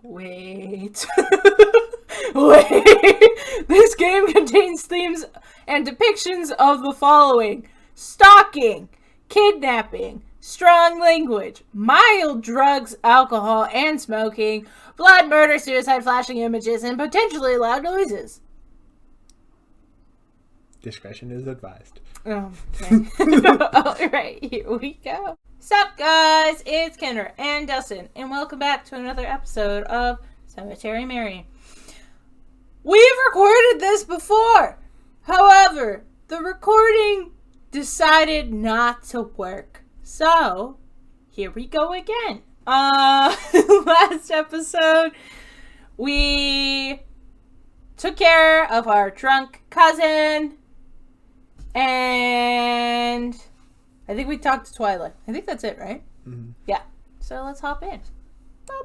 Wait. Wait. This game contains themes and depictions of the following: stalking, kidnapping, strong language, mild drugs, alcohol, and smoking, blood, murder, suicide, flashing images, and potentially loud noises. Discretion is advised. Oh, okay. Alright, here we go. Sup, guys? It's Kendra and Dustin, and welcome back to another episode of Cemetery Mary. We've recorded this before. However, the recording decided not to work. So, here we go again. Last episode, we took care of our drunk cousin, and I think we talked to Twilight. I think that's it, right? Mm-hmm. Yeah. So let's hop in. Boop.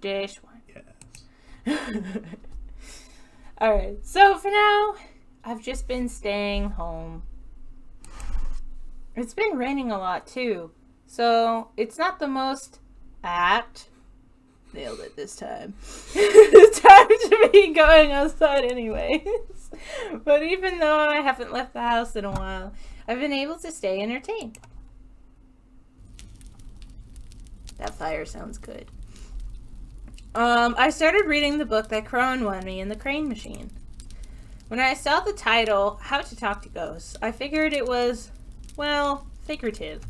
Dish one. Yes. Alright, so for now, I've just been staying home. It's been raining a lot too, so it's not the most apt. Nailed it this time. Time to be going outside anyways. But even though I haven't left the house in a while, I've been able to stay entertained. That fire sounds good. I started reading the book that Crone won me in the Crane Machine. When I saw the title, How to Talk to Ghosts, I figured it was, well, figurative.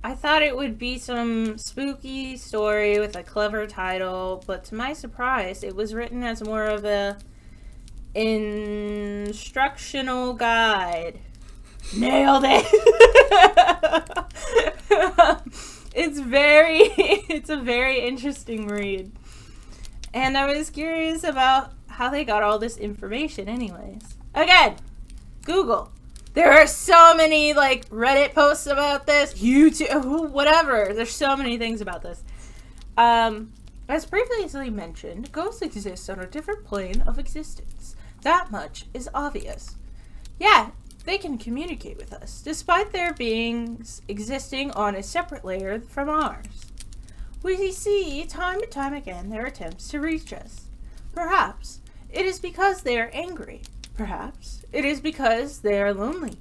I thought it would be some spooky story with a clever title, but to my surprise, it was written as more of a instructional guide. Nailed it! It's a very interesting read. And I was curious about how they got all this information anyways. Again, Google. There are so many, like, Reddit posts about this, YouTube, whatever. There's so many things about this. As previously mentioned, ghosts exist on a different plane of existence. That much is obvious. Yeah, they can communicate with us, despite their beings existing on a separate layer from ours. We see time and time again their attempts to reach us. Perhaps it is because they are angry. Perhaps it is because they are lonely.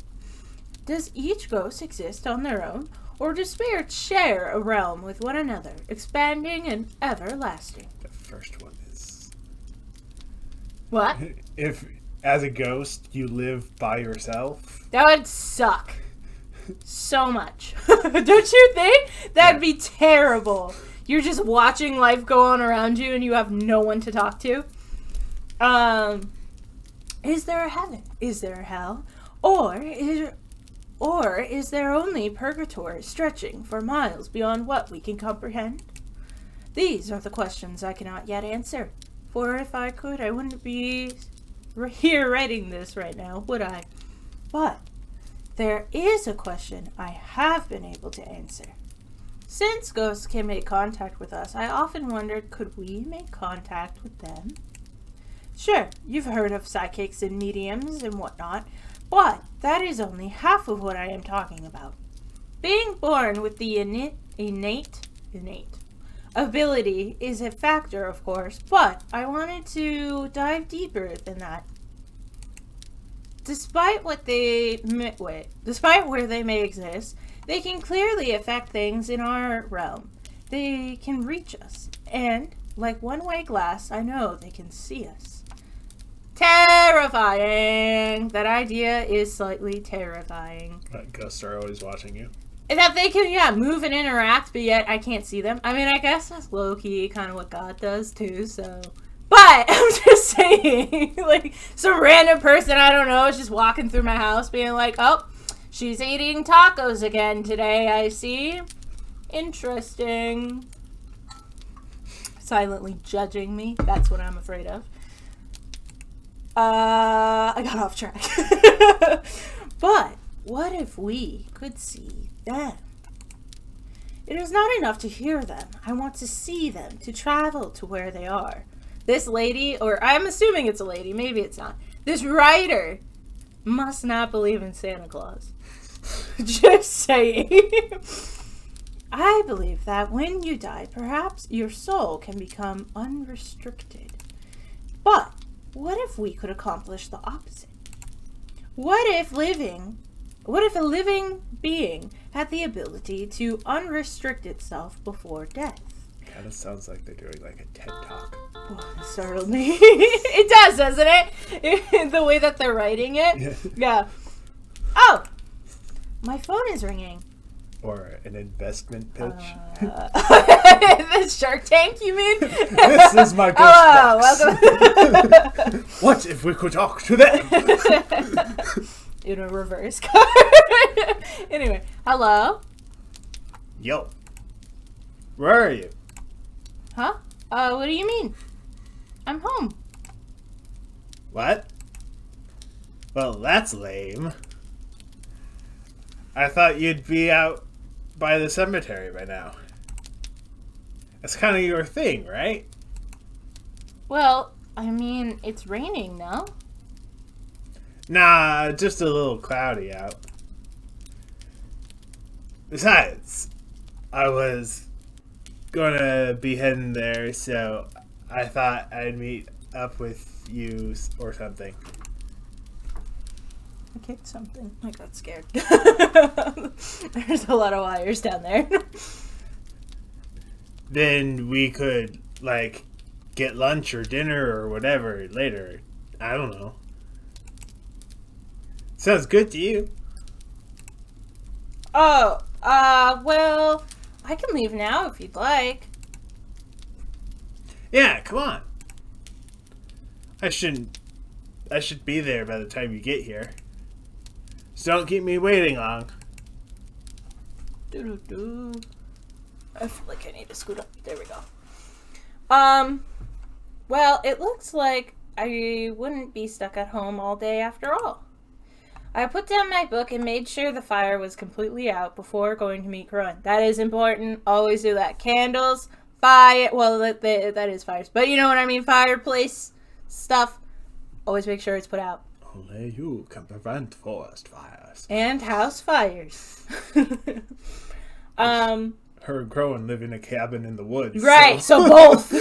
Does each ghost exist on their own, or do spirits share a realm with one another, expanding and everlasting? The first one is... What? If, as a ghost, you live by yourself... That would suck. So much. Don't you think? That'd be terrible. You're just watching life go on around you and you have no one to talk to. Is there a heaven? Is there a hell? Or is there only purgatory stretching for miles beyond what we can comprehend? These are the questions I cannot yet answer. For if I could, I wouldn't be here writing this right now, would I? But there is a question I have been able to answer. Since ghosts can make contact with us, I often wondered, could we make contact with them? Sure, you've heard of psychics and mediums and whatnot, but that is only half of what I am talking about. Being born with the innate ability is a factor, of course, but I wanted to dive deeper than that. Despite where they may exist, they can clearly affect things in our realm. They can reach us, and like one-way glass, I know they can see us. Terrifying! That idea is slightly terrifying. Ghosts are always watching you. And that they can, move and interact, but yet I can't see them. I mean, I guess that's low-key kind of what God does, too, so... But, I'm just saying, like, some random person, I don't know, is just walking through my house being like, oh, she's eating tacos again today, I see. Interesting. Silently judging me. That's what I'm afraid of. I got off track. But, what if we could see them? It is not enough to hear them. I want to see them, to travel to where they are. This lady, or I'm assuming it's a lady, maybe it's not. This writer must not believe in Santa Claus. Just saying. I believe that when you die, perhaps your soul can become unrestricted. But what if we could accomplish the opposite? What if a living being had the ability to unrestrict itself before death? Kind of sounds like they're doing like a TED Talk. Oh, that startled me. It does, doesn't it? The way that they're writing it. Yeah. Oh! My phone is ringing. Or an investment pitch. The Shark Tank, you mean? This is my ghost box. Welcome. What if we could talk to them? In a reverse card. Anyway, hello? Yo. Where are you? Huh? What do you mean? I'm home. What? Well, that's lame. I thought you'd be out by the cemetery by now. That's kind of your thing, right? Well, I mean, it's raining, no? Nah, just a little cloudy out. Besides, I was gonna be heading there, so I thought I'd meet up with you or something. I kicked something. I got scared. There's a lot of wires down there. Then we could, like, get lunch or dinner or whatever later. I don't know. Sounds good to you. Oh, well, I can leave now if you'd like. Yeah, come on. I should be there by the time you get here. So don't keep me waiting long. Doo-doo-doo. I feel like I need to scoot up. There we go. Well, it looks like I wouldn't be stuck at home all day after all. I put down my book and made sure the fire was completely out before going to meet Corinne. That is important. Always do that. Candles, fire. Well, that is fires. But you know what I mean. Fireplace stuff. Always make sure it's put out. Only you can prevent forest fires. And house fires. Her and Crowan live in a cabin in the woods. Right, so both.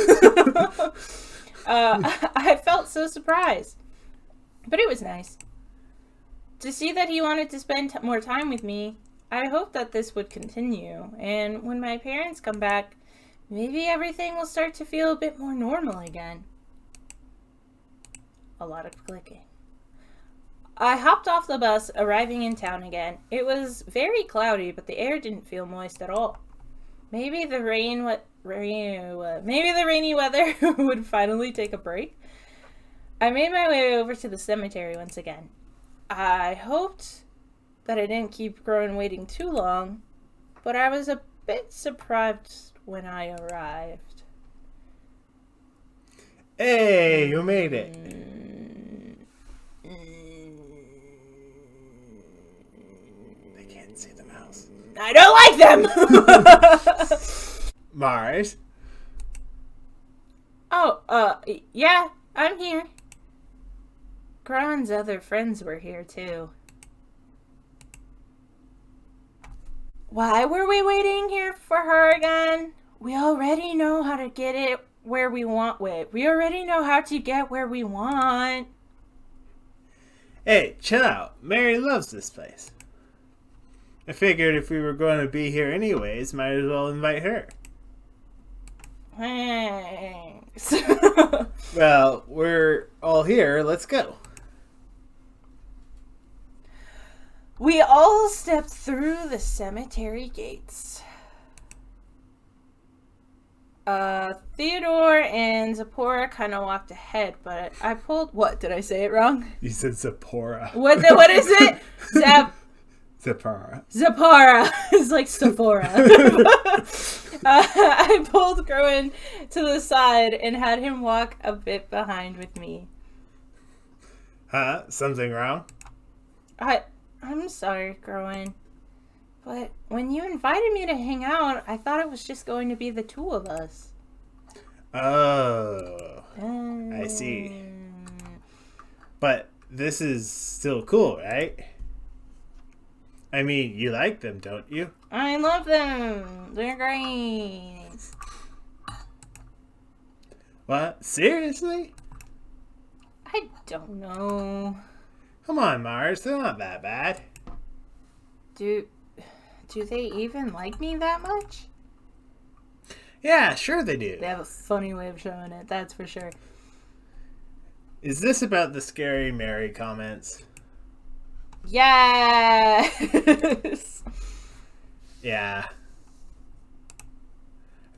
I felt so surprised. But it was nice. To see that he wanted to spend more time with me, I hope that this would continue. And when my parents come back, maybe everything will start to feel a bit more normal again. A lot of clicking. I hopped off the bus, arriving in town again. It was very cloudy, but the air didn't feel moist at all. Maybe the rainy weather would finally take a break. I made my way over to the cemetery once again. I hoped that I didn't keep Groen waiting too long, but I was a bit surprised when I arrived. Hey, you made it. They can't see the mouse. I don't like them! Mars? Oh, yeah, I'm here. Groen's other friends were here, too. Why were we waiting here for her again? We already know how to get it where we want it. We already know how to get where we want. Hey, chill out. Mary loves this place. I figured if we were going to be here anyways, might as well invite her. Thanks. Well, we're all here. Let's go. We all stepped through the cemetery gates. Theodore and Zipporah kind of walked ahead, but I pulled... What? Did I say it wrong? You said Zipporah. What is it? Zipporah. Zipporah. It's like Sephora. I pulled Groen to the side and had him walk a bit behind with me. Huh? Something wrong? I'm sorry, Groen. But when you invited me to hang out, I thought it was just going to be the two of us. Oh. I see. But this is still cool, right? I mean, you like them, don't you? I love them. They're great. What? Seriously? I don't know. Come on, Mars. They're not that bad. Do they even like me that much? Yeah, sure they do. They have a funny way of showing it, that's for sure. Is this about the scary Mary comments? Yes! Yeah. I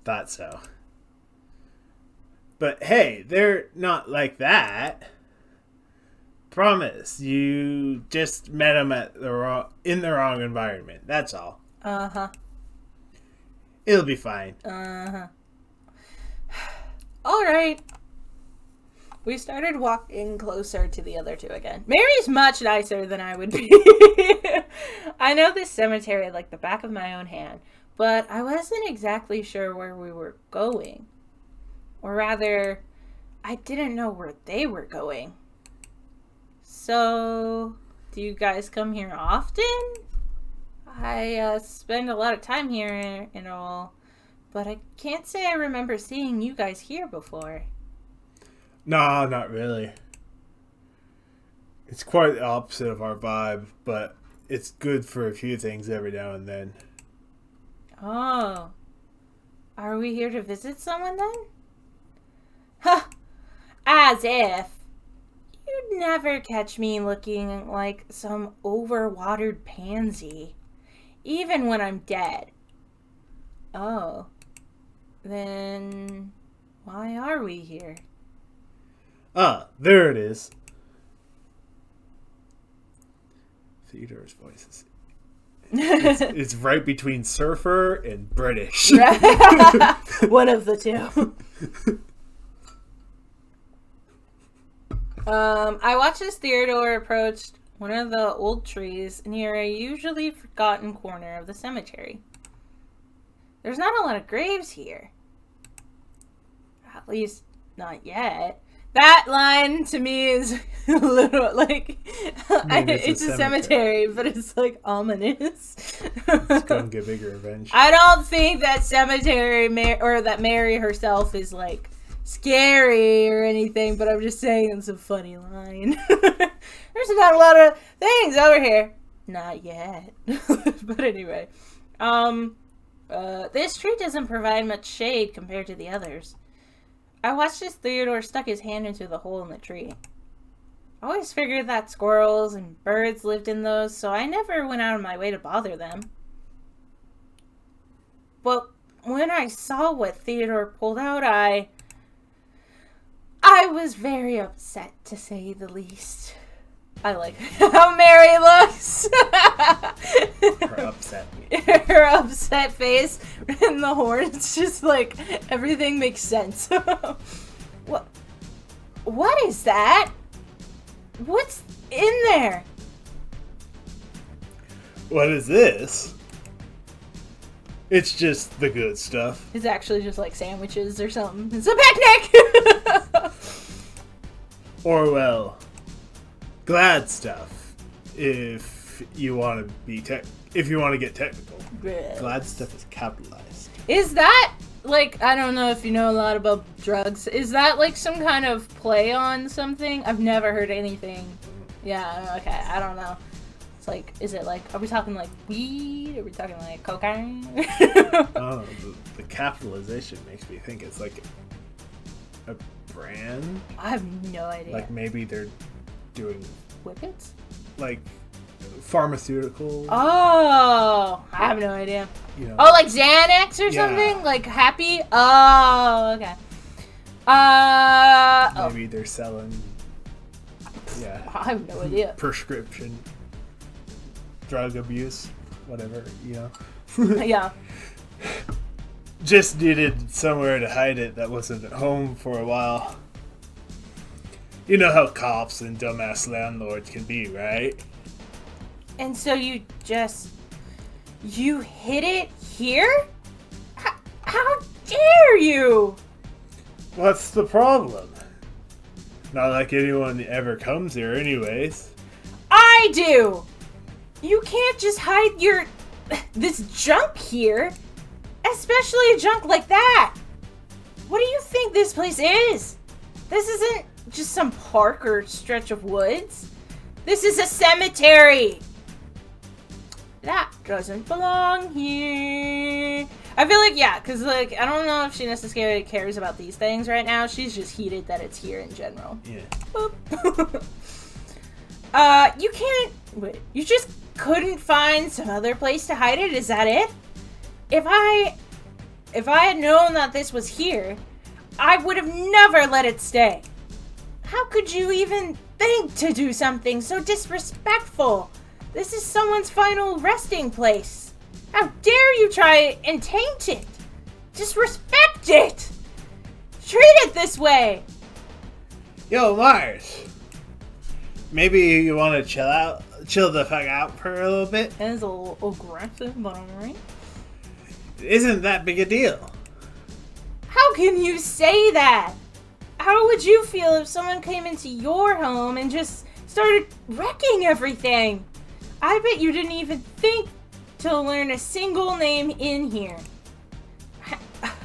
thought so. But hey, they're not like that. Promise. You just met them in the wrong environment. That's all. Uh-huh. It'll be fine. Uh-huh. Alright. We started walking closer to the other two again. Mary's much nicer than I would be. I know this cemetery like the back of my own hand, but I wasn't exactly sure where we were going. Or rather, I didn't know where they were going. So, do you guys come here often? I spend a lot of time here and all, but I can't say I remember seeing you guys here before. No, not really. It's quite the opposite of our vibe, but it's good for a few things every now and then. Oh. Are we here to visit someone then? Huh. As if. You'd never catch me looking like some overwatered pansy. Even when I'm dead. Oh. Then why are we here? Ah, there it is. Theodore's voice is... It's right between surfer and British. One of the two. I watched as Theodore approached one of the old trees near a usually forgotten corner of the cemetery. There's not a lot of graves here. At least, not yet. That line to me is a little like it's a cemetery, but it's like ominous. It's gonna get bigger eventually. I don't think that cemetery or that Mary herself is like scary or anything, but I'm just saying it's a funny line. There's not a lot of things over here. Not yet. But anyway, this tree doesn't provide much shade compared to the others. I watched as Theodore stuck his hand into the hole in the tree. I always figured that squirrels and birds lived in those, so I never went out of my way to bother them. But when I saw what Theodore pulled out, I was very upset, to say the least. I like how Mary looks. Her upset. Her upset face and the horns, just like everything makes sense. What is that? What's in there? What is this? It's just the good stuff. It's actually just like sandwiches or something. It's a picnic! Or, well, glad stuff. If you want to be if you want to get technical. Yes. Glad stuff is capitalized. Is that, like, I don't know if you know a lot about drugs. Is that, like, some kind of play on something? I've never heard anything. Yeah, okay, I don't know. It's like, is it like, are we talking like weed? Are we talking like cocaine? Oh, the capitalization makes me think it's like a brand. I have no idea. Like maybe they're doing Whippets? like pharmaceutical. Oh, I have no idea. You know, Oh, like Xanax or Yeah. something? Like Happy? Oh, okay. maybe they're selling. Yeah. I have no idea. Prescription drug abuse, whatever, you know. Yeah. Just needed somewhere to hide it that wasn't at home for a while. You know how cops and dumbass landlords can be, right? And so you hid it here? How dare you? What's the problem? Not like anyone ever comes here anyways. I do! You can't just hide your this junk here, especially junk like that. What do you think this place is? This isn't just some park or stretch of woods. This is a cemetery. That doesn't belong here. I feel like, yeah, because, like, I don't know if she necessarily cares about these things right now. She's just heated that it's here in general. Yeah. Boop. You can't... Wait, you just couldn't find some other place to hide it? Is that it? If I had known that this was here, I would have never let it stay. How could you even think to do something so disrespectful? This is someone's final resting place. How dare you try and taint it? Disrespect it! Treat it this way! Yo, Mars. Maybe you want to chill the fuck out for a little bit? That is a little aggressive, but alright. It isn't that big a deal. How can you say that? How would you feel if someone came into your home and just started wrecking everything? I bet you didn't even think to learn a single name in here.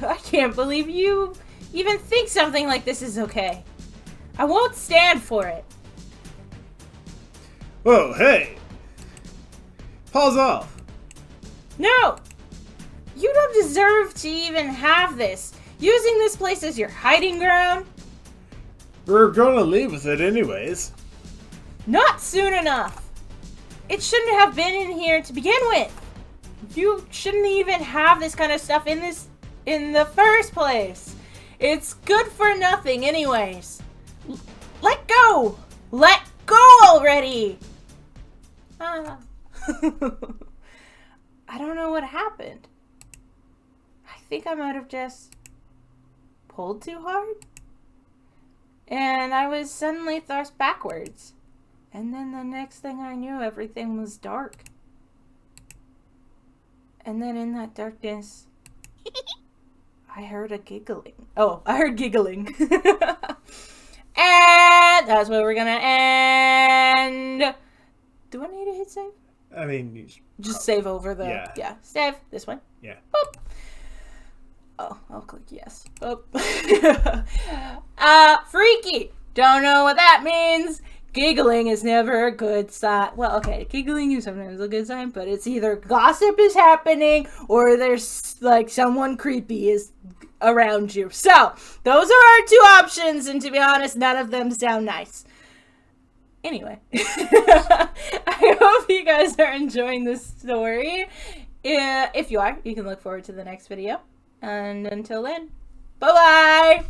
I can't believe you even think something like this is okay. I won't stand for it. Whoa, hey! Pause off. No! You don't deserve to even have this. Using this place as your hiding ground? We're gonna leave with it anyways. Not soon enough. It shouldn't have been in here to begin with. You shouldn't even have this kind of stuff in the first place. It's good for nothing anyways. Let go! Let go already! I don't know what happened. I think I might have just pulled too hard. And I was suddenly thrust backwards. And then the next thing I knew, everything was dark. And then in that darkness, I heard a giggling. Oh, I heard giggling. And that's where we're gonna end. Do I need to hit save? I mean, you just save over the... Yeah. Save. This one. Yeah. Boop. Oh, I'll click yes. Boop. Freaky. Don't know what that means. Giggling is never a good sign. Well, okay, giggling is sometimes a good sign, but it's either gossip is happening or there's, like, someone creepy is around you. So, those are our two options, and to be honest, none of them sound nice. Anyway, I hope you guys are enjoying this story. If you are, you can look forward to the next video. And until then, bye-bye!